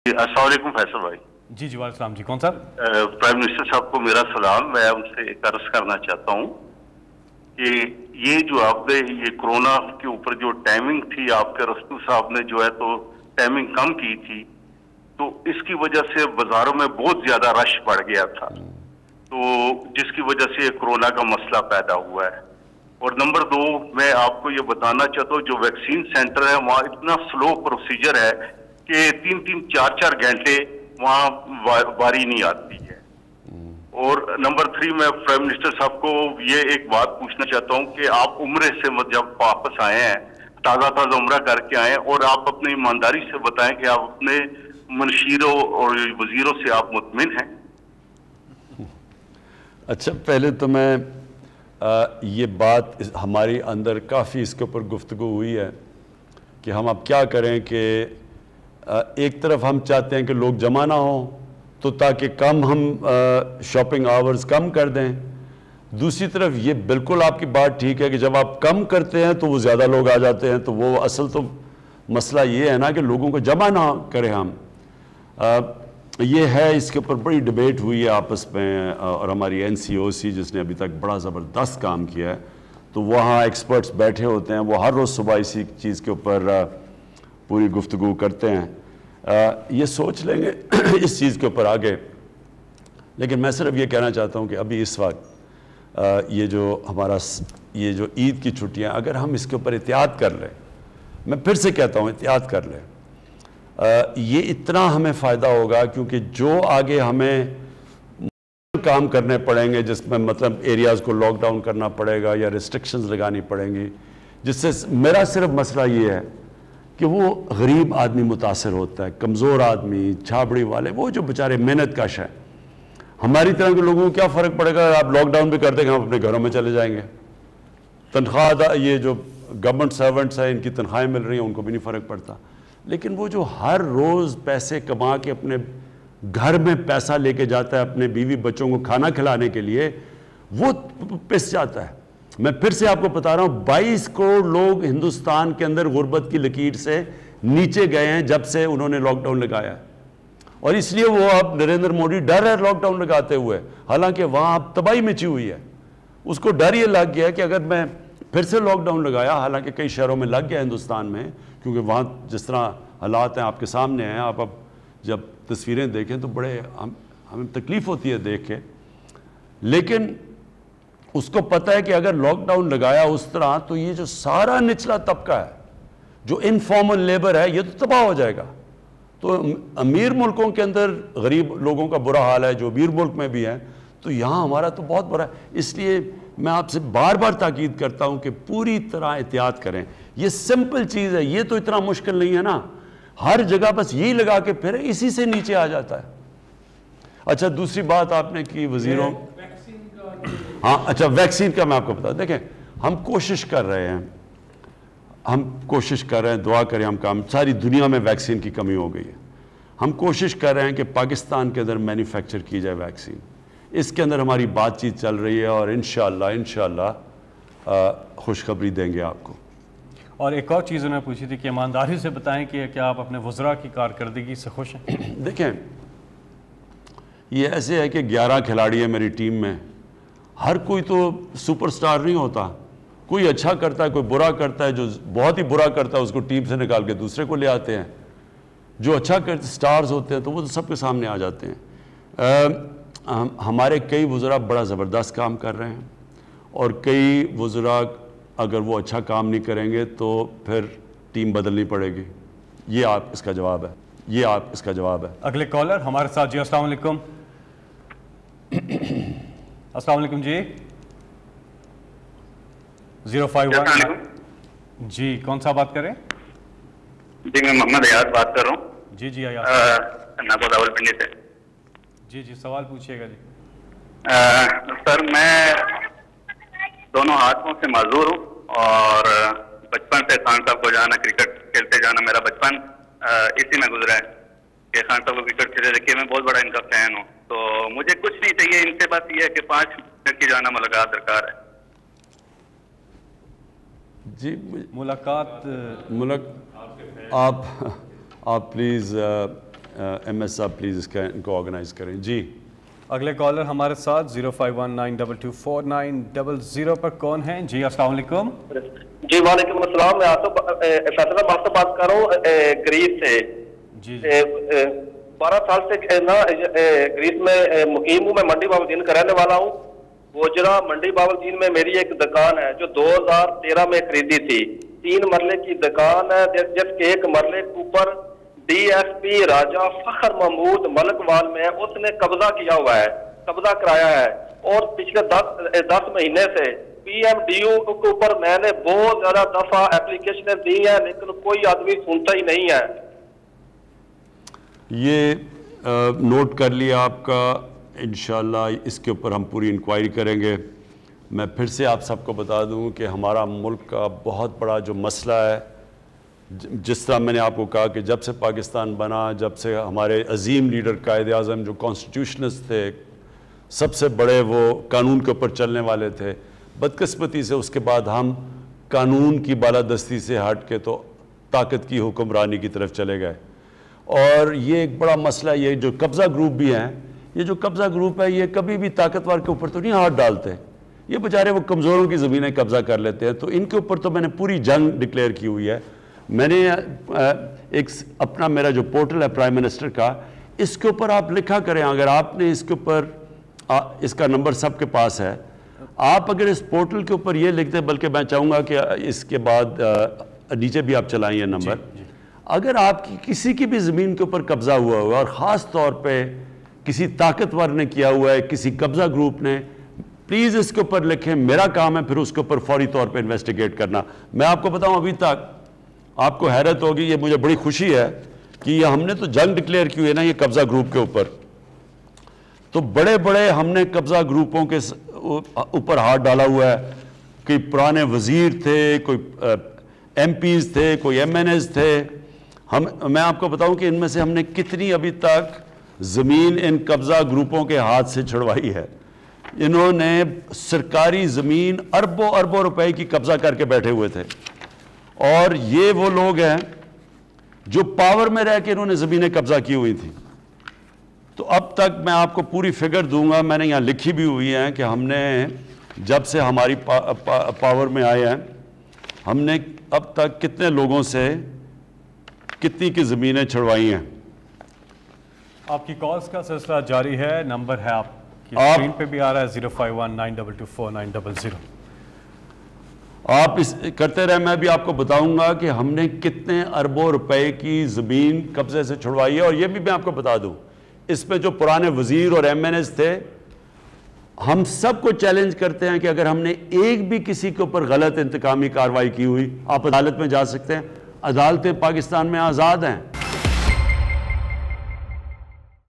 अस्सलाम वालेकुम फैसल भाई। जी जी वालेकुम सलाम जी। कौन सा? प्राइम मिनिस्टर साहब को मेरा सलाम। मैं उनसे एक अर्ज करना चाहता हूँ कि ये जो आपने ये कोरोना के ऊपर जो टाइमिंग थी, आपके रस्तू साहब ने जो है तो टाइमिंग कम की थी, तो इसकी वजह से बाजारों में बहुत ज्यादा रश बढ़ गया था, तो जिसकी वजह से कोरोना का मसला पैदा हुआ है। और नंबर दो, मैं आपको ये बताना चाहता हूँ, जो वैक्सीन सेंटर है वहाँ इतना स्लो प्रोसीजर है कि 3-3, 4-4 घंटे वहाँ बारी नहीं आती है। और नंबर थ्री, मैं प्राइम मिनिस्टर साहब को ये एक बात पूछना चाहता हूँ कि आप उम्रे से जब वापस आए हैं, ताज़ा उम्रा करके आए हैं, और आप अपनी ईमानदारी से बताएं कि आप अपने मुनशीरों और वजीरों से आप मुतमिन हैं। अच्छा, पहले तो मैं ये बात हमारी अंदर काफ़ी इसके ऊपर गुफ्तगू हुई है कि हम अब क्या करें कि एक तरफ हम चाहते हैं कि लोग जमा ना हो, तो ताकि कम हम शॉपिंग आवर्स कम कर दें। दूसरी तरफ ये बिल्कुल आपकी बात ठीक है कि जब आप कम करते हैं तो वो ज़्यादा लोग आ जाते हैं, तो वो असल तो मसला ये है ना कि लोगों को जमा ना करें हम। ये है, इसके ऊपर बड़ी डिबेट हुई है आपस में, और हमारी NCOC जिसने अभी तक बड़ा ज़बरदस्त काम किया है, तो वहाँ एक्सपर्ट्स बैठे होते हैं, वो हर रोज़ सुबह इसी चीज़ के ऊपर पूरी गुफ्तगू करते हैं। ये सोच लेंगे इस चीज़ के ऊपर आगे। लेकिन मैं सिर्फ ये कहना चाहता हूँ कि अभी इस वक्त ये जो हमारा ये जो ईद की छुट्टियाँ, अगर हम इसके ऊपर एहतियात कर लें, मैं फिर से कहता हूँ एहतियात कर लें, ये इतना हमें फ़ायदा होगा, क्योंकि जो आगे हमें काम करने पड़ेंगे, जिसमें मतलब एरियाज़ को लॉकडाउन करना पड़ेगा या रिस्ट्रिक्शंस लगानी पड़ेंगी, जिससे मेरा सिर्फ मसला ये है कि वो गरीब आदमी मुतासर होता है, कमज़ोर आदमी, छाबड़ी वाले, वो जो बेचारे मेहनत कश है। हमारी तरह के लोगों को क्या फ़र्क पड़ेगा, आप लॉकडाउन भी कर देंगे, हम अपने घरों में चले जाएंगे। तनख्वाह, ये जो गवर्नमेंट सर्वेंट्स हैं, इनकी तनख्वाहें मिल रही हैं, उनको भी नहीं फ़र्क पड़ता। लेकिन वो जो हर रोज़ पैसे कमा के अपने घर में पैसा लेके जाता है अपने बीवी बच्चों को खाना खिलाने के लिए, वो पिस जाता है। मैं फिर से आपको बता रहा हूँ, 22 करोड़ लोग हिंदुस्तान के अंदर गुर्बत की लकीर से नीचे गए हैं जब से उन्होंने लॉकडाउन लगाया है, और इसलिए वो अब नरेंद्र मोदी डर है लॉकडाउन लगाते हुए, हालांकि वहाँ अब तबाही मची हुई है। उसको डर ये लग गया कि अगर मैं फिर से लॉकडाउन लगाया, हालांकि कई शहरों में लग गया हिंदुस्तान में, क्योंकि वहाँ जिस तरह हालात हैं आपके सामने हैं, आप अब जब तस्वीरें देखें तो बड़े हमें तकलीफ़ होती है देख के। लेकिन उसको पता है कि अगर लॉकडाउन लगाया उस तरह, तो ये जो सारा निचला तबका है, जो इनफॉर्मल लेबर है, ये तो तबाह हो जाएगा। तो अमीर मुल्कों के अंदर गरीब लोगों का बुरा हाल है, जो अमीर मुल्क में भी है, तो यहाँ हमारा तो बहुत बुरा है। इसलिए मैं आपसे बार बार ताकीद करता हूँ कि पूरी तरह एहतियात करें। ये सिंपल चीज़ है, ये तो इतना मुश्किल नहीं है ना, हर जगह बस यही लगा के फिर इसी से नीचे आ जाता है। अच्छा, दूसरी बात आपने की वजीरों, हाँ अच्छा, वैक्सीन का मैं आपको बता, देखें हम कोशिश कर रहे हैं, दुआ करें हम काम, सारी दुनिया में वैक्सीन की कमी हो गई है। हम कोशिश कर रहे हैं कि पाकिस्तान के अंदर मैन्युफैक्चर की जाए वैक्सीन, इसके अंदर हमारी बातचीत चल रही है, और इंशाअल्लाह खुशखबरी देंगे आपको। और एक और चीज़ उन्होंने पूछी थी कि ईमानदारी से बताएं कि क्या आप अपने वज़रा की कारकर्दगी से खुश हैं? देखें, ये ऐसे है कि 11 खिलाड़ी है मेरी टीम में, हर कोई तो सुपरस्टार नहीं होता, कोई अच्छा करता है, कोई बुरा करता है। जो बहुत ही बुरा करता है उसको टीम से निकाल के दूसरे को ले आते हैं, जो अच्छा करते स्टार्स होते हैं तो वो तो सबके सामने आ जाते हैं। हमारे कई वज़रा बड़ा ज़बरदस्त काम कर रहे हैं, और कई वज़रा अगर वो अच्छा काम नहीं करेंगे तो फिर टीम बदलनी पड़ेगी। ये आप इसका जवाब है, अगले कॉलर हमारे साथ जी। अस्सलाम वालेकुम। अस्सलाम वालेकुम जी। 051 जी, कौन सा बात करें? जी, मैं मोहम्मद अयाज बात कर रहा हूँ। जी जी अयाज, रावलपिंडी से। जी जी, सवाल पूछिएगा जी। सर, मैं दोनों हाथों से माजूर हूँ, और बचपन से खान साहब को जाना, क्रिकेट खेलते जाना, मेरा बचपन इसी में गुजरा है कि खान साहब को क्रिकेट खेलते देखिए, मैं बहुत बड़ा इनका फैन हूँ। तो मुझे कुछ नहीं चाहिए इनसे, बस ये है कि 5 मिनट की जाना मुलाकात दरकार है। जी, मुलाकात आप प्लीज़ ایم ایس صاحب پلیز ان کو آرگنائز کریں. جی اگلے کالر ہمارے ساتھ 0519224900 پر کون ہیں؟ جی السلام علیکم. جی وعلیکم السلام. میں فیصل صاحب سے بات کر رہا ہوں گریس سے. جی 12 سال سے گریس میں مقیم ہوں. میں منڈی باولدین کا رہنے والا ہوں. گوجرا منڈی باولدین میں میری ایک دکان ہے جو 2013 میں خریدی تھی. 3 مرلے کی دکان ہے جس کے ایک مرلے کے اوپر ڈی ایس پی راجہ فخر محمود ملک وال میں اس نے قبضہ کیا ہوا ہے, قبضہ کرایا ہے. اور پچھلے 10 مہینے سے پی ایم ڈی او کے اوپر میں نے بہت زیادہ دفعہ اپلیکیشنیں دی ہیں لیکن کوئی آدمی سنتا ہی نہیں ہے. یہ نوٹ کر لیا آپ کا. انشاءاللہ اس کے اوپر ہم پوری انکوائری کریں گے. میں پھر سے آپ سب کو بتا دوں کہ ہمارا ملک کا بہت بڑا جو مسئلہ ہے, جس طرح میں نے آپ کو کہا کہ جب سے پاکستان بنا, جب سے ہمارے عظیم لیڈر قائد اعظم جو کانسٹیٹیوشنسٹ تھے, سب سے بڑے وہ قانون کے اوپر چلنے والے تھے, بدقسمتی سے اس کے بعد ہم قانون کی بالادستی سے ہٹ کے تو طاقت کی حکمرانی کی طرف چلے گئے. اور یہ ایک بڑا مسئلہ, یہ جو قبضہ گروپ بھی ہیں, یہ جو قبضہ گروپ ہے یہ کبھی بھی طاقتور کے اوپر تو نہیں ہاتھ ڈالتے. یہ بیچارے وہ کمزوروں کی زمینیں قبضہ کر لیتے ہیں. تو ان کے اوپر تو میں نے پوری جنگ ڈکلیئر کی ہوئی ہے. میں نے ایک اپنا میرا جو پورٹل ہے پرائم منسٹر کا, اس کے اوپر آپ لکھا کریں. اگر آپ نے اس کے اوپر, اس کا نمبر سب کے پاس ہے, آپ اگر اس پورٹل کے اوپر یہ لکھ دیں, بلکہ میں چاہوں گا کہ اس کے بعد نیچے بھی آپ چلائیں یہ نمبر. اگر آپ کی کسی کی بھی زمین کے اوپر قبضہ ہوا ہوا اور خاص طور پہ کسی طاقتور نے کیا ہوا ہے, کسی قبضہ گروپ نے, پلیز اس کے اوپر لکھیں. میرا کام ہے پھر اس کے اوپر فوری طور پہ انویسٹیگیٹ کرنا. میں آپ کو بتاؤں ابھی تک آپ کو حیرت ہوگی, یہ مجھے بڑی خوشی ہے کہ یہ ہم نے تو جنگ ڈکلیئر کی ہوئی ہے نا یہ قبضہ گروپ کے اوپر, تو بڑے بڑے ہم نے قبضہ گروپوں کے اوپر ہاتھ ڈالا ہوا ہے. کوئی پرانے وزیر تھے, کوئی ایم پیز تھے, کوئی ایم این ایز تھے. میں آپ کو بتاؤں کہ ان میں سے ہم نے کتنی ابھی تک زمین ان قبضہ گروپوں کے ہاتھ سے چھڑوائی ہے. انہوں نے سرکاری زمین اربوں اربوں روپے کی قبضہ کر کے بیٹھے ہوئے تھے. اور یہ وہ لوگ ہیں جو پاور میں رہ کے انہوں نے زمینیں قبضہ کی ہوئی تھیں. تو اب تک میں آپ کو پوری فگر دوں گا, میں نے یہاں لکھی بھی ہوئی ہیں کہ ہم نے جب سے ہماری پاور میں آئے ہیں, ہم نے اب تک کتنے لوگوں سے کتنی کی زمینیں چھڑوائی ہیں. آپ کی کالز کا سلسلہ جاری ہے. نمبر ہے آپ کی اسکرین پہ بھی آ رہا ہے 0519224900. آپ اس کرتے رہے. میں بھی آپ کو بتاؤں گا کہ ہم نے کتنے اربوں روپے کی زمین قبضے سے چھڑوائی ہے. اور یہ بھی میں آپ کو بتا دوں, اس میں جو پرانے وزیر اور ایم این ایز تھے, ہم سب کو چیلنج کرتے ہیں کہ اگر ہم نے ایک بھی کسی کے اوپر غلط انتقامی کارروائی کی ہوئی, آپ عدالت میں جا سکتے ہیں. عدالتیں پاکستان میں آزاد ہیں.